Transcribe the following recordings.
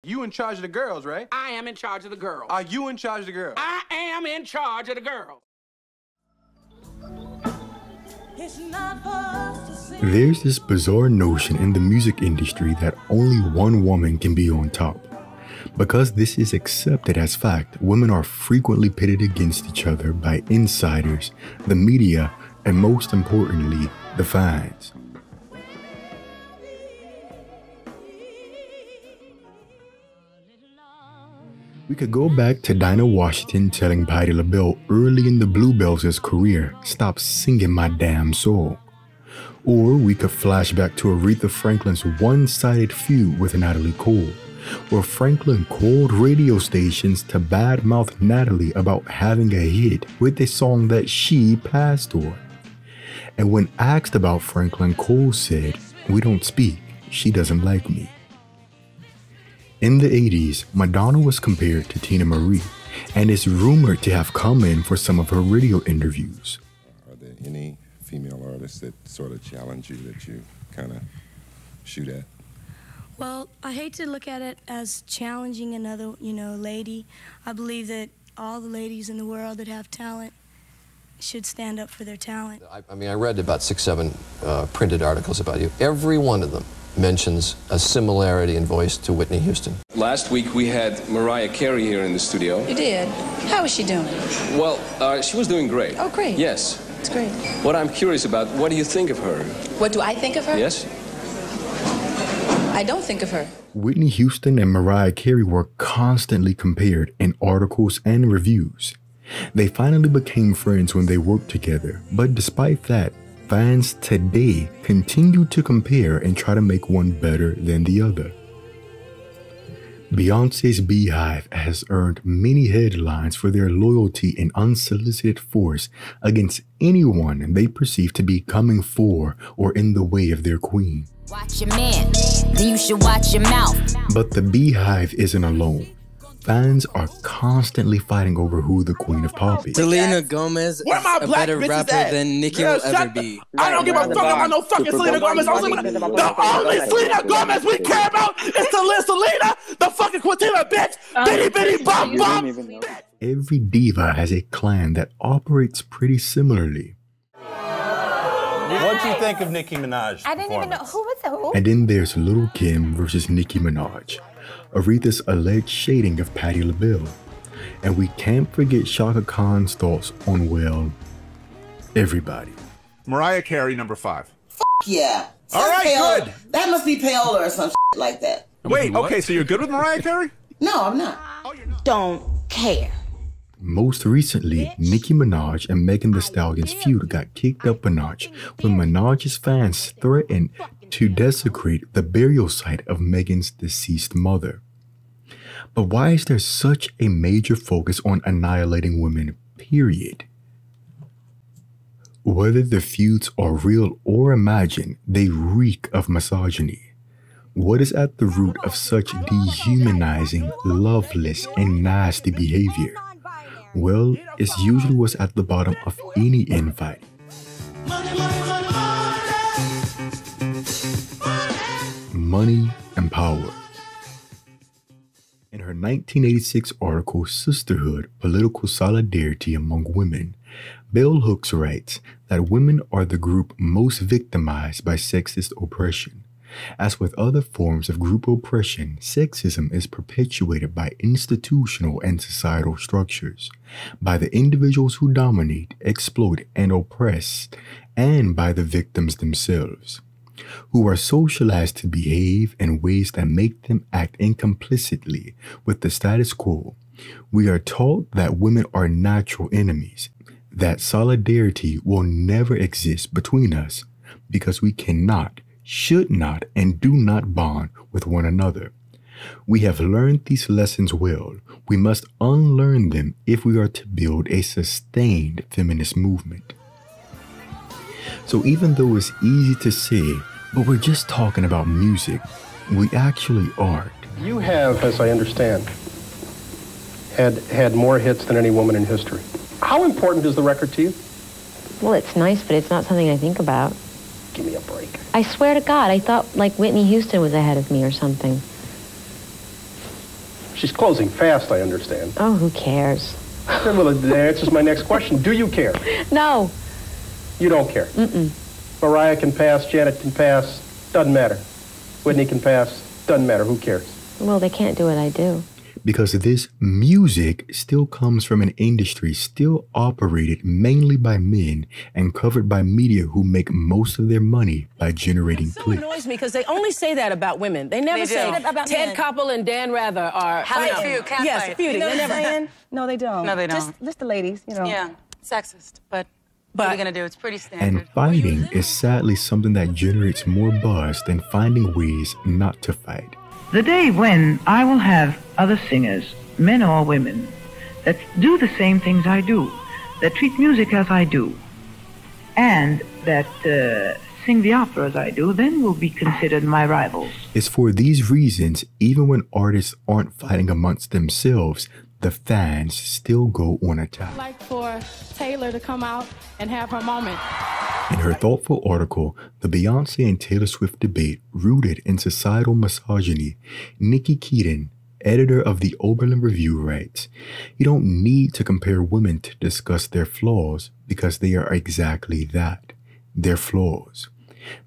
You in charge of the girls, right? I am in charge of the girls. Are you in charge of the girls? I am in charge of the girls. There's this bizarre notion in the music industry that only one woman can be on top. Because this is accepted as fact, women are frequently pitted against each other by insiders, the media, and most importantly, the fans. We could go back to Dinah Washington telling Patti LaBelle early in the Bluebells' career, "Stop singing my damn song." Or we could flash back to Aretha Franklin's one-sided feud with Natalie Cole, where Franklin called radio stations to badmouth Natalie about having a hit with a song that she passed on. And when asked about Franklin, Cole said, "We don't speak, she doesn't like me." In the 80s, Madonna was compared to Tina Marie and is rumored to have come in for some of her radio interviews. Are there any female artists that sort of challenge you, that you kind of shoot at? Well, I hate to look at it as challenging another, lady. I believe that all the ladies in the world that have talent should stand up for their talent. I read about 6, 7 printed articles about you. Every one of them mentions a similarity in voice to Whitney Houston. Last week we had Mariah Carey here in the studio. You did? How is she doing? Well, she was doing great. Oh, great. Yes. It's great. What I'm curious about, what do you think of her? What do I think of her? Yes. I don't think of her. Whitney Houston and Mariah Carey were constantly compared in articles and reviews. They finally became friends when they worked together, but despite that, fans today continue to compare and try to make one better than the other. Beyonce's Beehive has earned many headlines for their loyalty and unsolicited force against anyone they perceive to be coming for or in the way of their queen. Watch your man, then you should watch your mouth. But the Beehive isn't alone. Fans are constantly fighting over who the queen of pop is. Selena Gomez is a better rapper than Nicki will ever be. I don't give a fuck about no fucking Selena Gomez. The only Selena Gomez we care about is Selena, the fucking Quintina bitch. Bitty bitty bum bum. Every diva has a clan that operates pretty similarly. What do you think of Nicki Minaj? I didn't even know who was who. And then there's Lil' Kim versus Nicki Minaj, Aretha's alleged shading of Patti LaBelle. And we can't forget Shaka Khan's thoughts on, well, everybody. Mariah Carey, number 5. Yeah. All right, payola. good. That must be payola or some like that. Wait, okay, so you're good with Mariah Carey? No, I'm not. Don't care. Most recently, Nicki Minaj and Megan Thee Stallion's feud got kicked up a notch when Minaj's fans threatened to desecrate the burial site of Megan's deceased mother. But why is there such a major focus on annihilating women, period? Whether the feuds are real or imagined, they reek of misogyny. What is at the root of such dehumanizing, loveless, and nasty behavior? Well, it's usually what's at the bottom of any infighting. Money and power. In her 1986 article, Sisterhood, Political Solidarity Among Women, Bell Hooks writes that women are the group most victimized by sexist oppression. As with other forms of group oppression, sexism is perpetuated by institutional and societal structures, by the individuals who dominate, exploit, and oppress, and by the victims themselves, who are socialized to behave in ways that make them act incomplicitly with the status quo. We are taught that women are natural enemies, that solidarity will never exist between us because we cannot, should not, and do not bond with one another. We have learned these lessons well. We must unlearn them if we are to build a sustained feminist movement. So even though it's easy to say, but we're just talking about music, we actually aren't. You have, as I understand, had more hits than any woman in history. How important is the record to you? Well, it's nice, but it's not something I think about. Give me a break. I swear to God, I thought like Whitney Houston was ahead of me or something. She's closing fast, I understand. Oh, who cares? Well, that answers my next question. Do you care? No. You don't care? Mm-mm. Mariah can pass, Janet can pass, doesn't matter. Whitney can pass, doesn't matter, who cares? Well, they can't do what I do. Because this music still comes from an industry still operated mainly by men and covered by media who make most of their money by generating clicks. It annoys me because they only say that about women. They never say that about Ted Koppel and Dan Rather are feuding. They never. No, they don't. No, they don't. Just the ladies, you know. Yeah, sexist, but what are you gonna do? It's pretty standard. And fighting is sadly something that generates more buzz than finding ways not to fight. The day when I will have other singers, men or women, that do the same things I do, that treat music as I do, and that sing the opera as I do, then will be considered my rivals. It's for these reasons, even when artists aren't fighting amongst themselves, the fans still go on attack. I'd like for Taylor to come out and have her moment. In her thoughtful article, The Beyonce and Taylor Swift Debate Rooted in Societal Misogyny, Nikki Keaton, editor of the Oberlin Review, writes, "You don't need to compare women to discuss their flaws because they are exactly that, their flaws.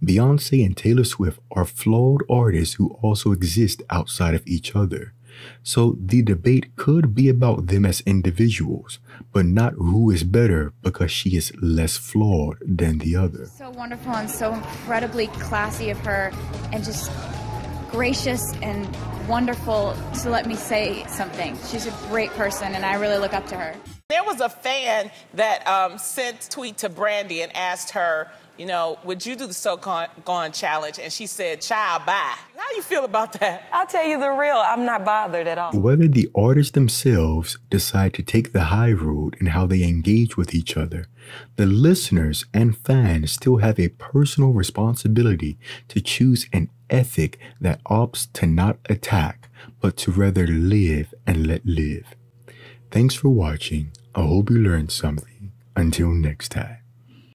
Beyonce and Taylor Swift are flawed artists who also exist outside of each other. So the debate could be about them as individuals, but not who is better because she is less flawed than the other." So wonderful and so incredibly classy of her, and just gracious and wonderful to let me say something. She's a great person, and I really look up to her. There was a fan that sent a tweet to Brandy and asked her, you know, would you do the So-Gone challenge? And she said, child, bye. How do you feel about that? I'll tell you the real, I'm not bothered at all. Whether the artists themselves decide to take the high road in how they engage with each other, the listeners and fans still have a personal responsibility to choose an ethic that opts to not attack, but to rather live and let live. Thanks for watching. I hope you learned something. Until next time.